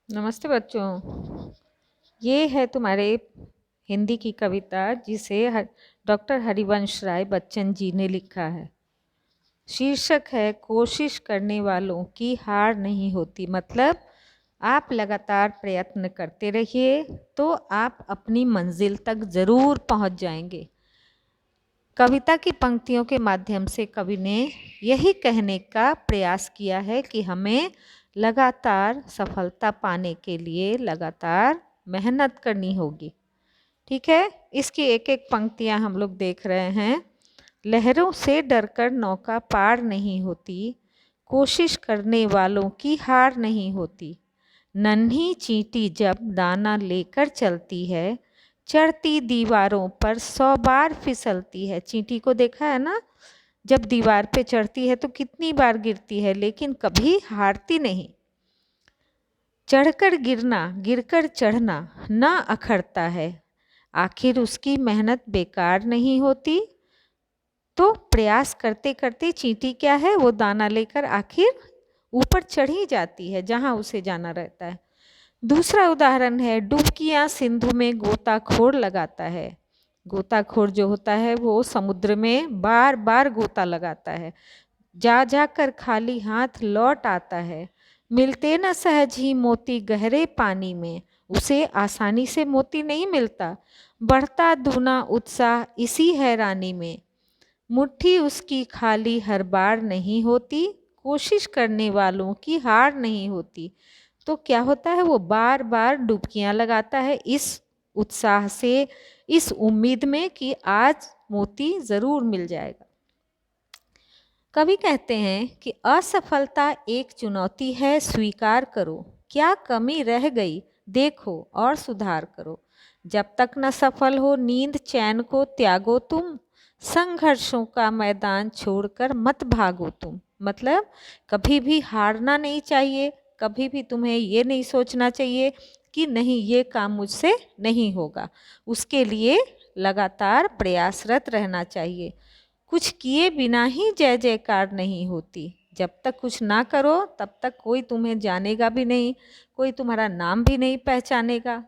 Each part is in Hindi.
नमस्ते बच्चों। ये है तुम्हारे हिंदी की कविता जिसे डॉक्टर हरिवंश राय बच्चन जी ने लिखा है। शीर्षक है कोशिश करने वालों की हार नहीं होती। मतलब आप लगातार प्रयत्न करते रहिए तो आप अपनी मंजिल तक ज़रूर पहुंच जाएंगे। कविता की पंक्तियों के माध्यम से कवि ने यही कहने का प्रयास किया है कि हमें लगातार सफलता पाने के लिए लगातार मेहनत करनी होगी। ठीक है, इसकी एक एक पंक्तियां हम लोग देख रहे हैं। लहरों से डरकर नौका पार नहीं होती, कोशिश करने वालों की हार नहीं होती। नन्ही चींटी जब दाना लेकर चलती है, चढ़ती दीवारों पर 100 बार फिसलती है। चींटी को देखा है ना, जब दीवार पे चढ़ती है तो कितनी बार गिरती है, लेकिन कभी हारती नहीं। चढ़कर गिरना, गिरकर चढ़ना न अखरता है, आखिर उसकी मेहनत बेकार नहीं होती। तो प्रयास करते करते चींटी क्या है, वो दाना लेकर आखिर ऊपर चढ़ ही जाती है जहाँ उसे जाना रहता है। दूसरा उदाहरण है, डुबकियाँ सिंधु में गोताखोर लगाता है। गोताखोर जो होता है वो समुद्र में बार बार गोता लगाता है, जा जाकर खाली हाथ लौट आता है। मिलते न सहज ही मोती गहरे पानी में, उसे आसानी से मोती नहीं मिलता। बढ़ता दूना उत्साह इसी हैरानी में, मुट्ठी उसकी खाली हर बार नहीं होती, कोशिश करने वालों की हार नहीं होती। तो क्या होता है, वो बार बार डुबकियां लगाता है इस उत्साह से, इस उम्मीद में कि आज मोती ज़रूर मिल जाएगा। कवि कहते हैं कि असफलता एक चुनौती है, स्वीकार करो। क्या कमी रह गई देखो और सुधार करो। जब तक न सफल हो नींद चैन को त्यागो तुम, संघर्षों का मैदान छोड़कर मत भागो तुम। मतलब कभी भी हारना नहीं चाहिए, कभी भी तुम्हें ये नहीं सोचना चाहिए कि नहीं ये काम मुझसे नहीं होगा। उसके लिए लगातार प्रयासरत रहना चाहिए। कुछ किए बिना ही जय जयकार नहीं होती। जब तक कुछ ना करो तब तक कोई तुम्हें जानेगा भी नहीं, कोई तुम्हारा नाम भी नहीं पहचानेगा।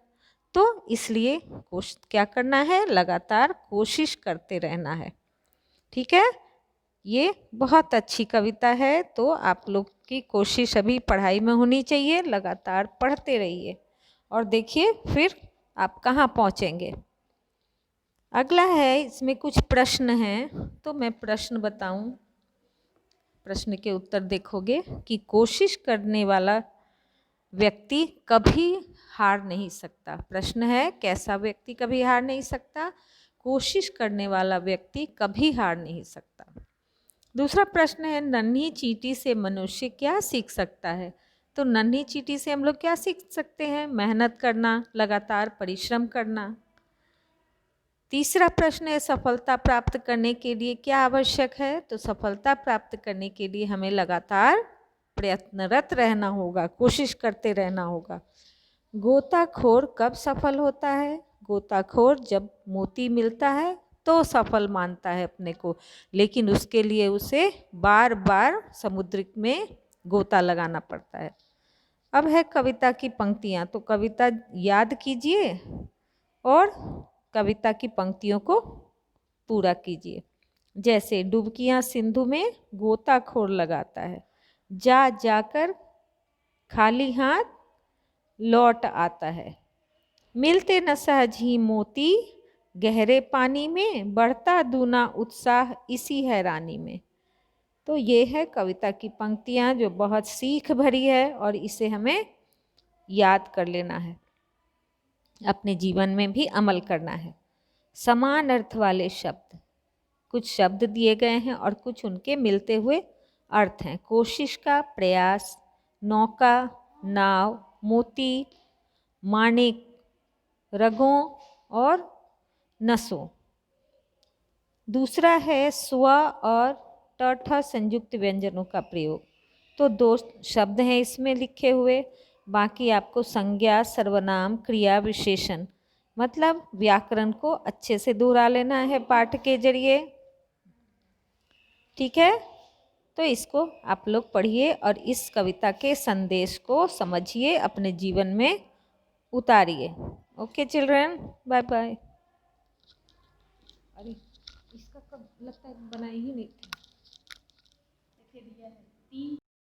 तो इसलिए क्या करना है, लगातार कोशिश करते रहना है। ठीक है, ये बहुत अच्छी कविता है। तो आप लोग की कोशिश अभी पढ़ाई में होनी चाहिए, लगातार पढ़ते रहिए और देखिए फिर आप कहाँ पहुँचेंगे। अगला है, इसमें कुछ प्रश्न हैं तो मैं प्रश्न बताऊं। प्रश्न के उत्तर देखोगे कि कोशिश करने वाला व्यक्ति कभी हार नहीं सकता। प्रश्न है, कैसा व्यक्ति कभी हार नहीं सकता? कोशिश करने वाला व्यक्ति कभी हार नहीं सकता। दूसरा प्रश्न है, नन्ही चींटी से मनुष्य क्या सीख सकता है? तो नन्ही चींटी से हम लोग क्या सीख सकते हैं? मेहनत करना, लगातार परिश्रम करना। तीसरा प्रश्न है, सफलता प्राप्त करने के लिए क्या आवश्यक है? तो सफलता प्राप्त करने के लिए हमें लगातार प्रयत्नरत रहना होगा, कोशिश करते रहना होगा। गोताखोर कब सफल होता है? गोताखोर जब मोती मिलता है तो सफल मानता है अपने को, लेकिन उसके लिए उसे बार बार समुद्र में गोता लगाना पड़ता है। अब है कविता की पंक्तियाँ, तो कविता याद कीजिए और कविता की पंक्तियों को पूरा कीजिए। जैसे डुबकियाँ सिंधु में गोताखोर लगाता है, जा जाकर खाली हाथ लौट आता है। मिलते न सहज ही मोती गहरे पानी में, बढ़ता दूना उत्साह इसी हैरानी में। तो ये है कविता की पंक्तियाँ जो बहुत सीख भरी है और इसे हमें याद कर लेना है, अपने जीवन में भी अमल करना है। समान अर्थ वाले शब्द, कुछ शब्द दिए गए हैं और कुछ उनके मिलते हुए अर्थ हैं। कोशिश का प्रयास, नौका, नाव, मोती, माणिक, रगों और नसों। दूसरा है स्व और ट संयुक्त व्यंजनों का प्रयोग। तो दो शब्द हैं इसमें लिखे हुए, बाकी आपको संज्ञा, सर्वनाम, क्रिया, विशेषण, मतलब व्याकरण को अच्छे से दोहरा लेना है पाठ के जरिए। ठीक है, तो इसको आप लोग पढ़िए और इस कविता के संदेश को समझिए, अपने जीवन में उतारिए। Okay children, bye bye. अरे इसका कब लगता है बनाई ही नहीं थी।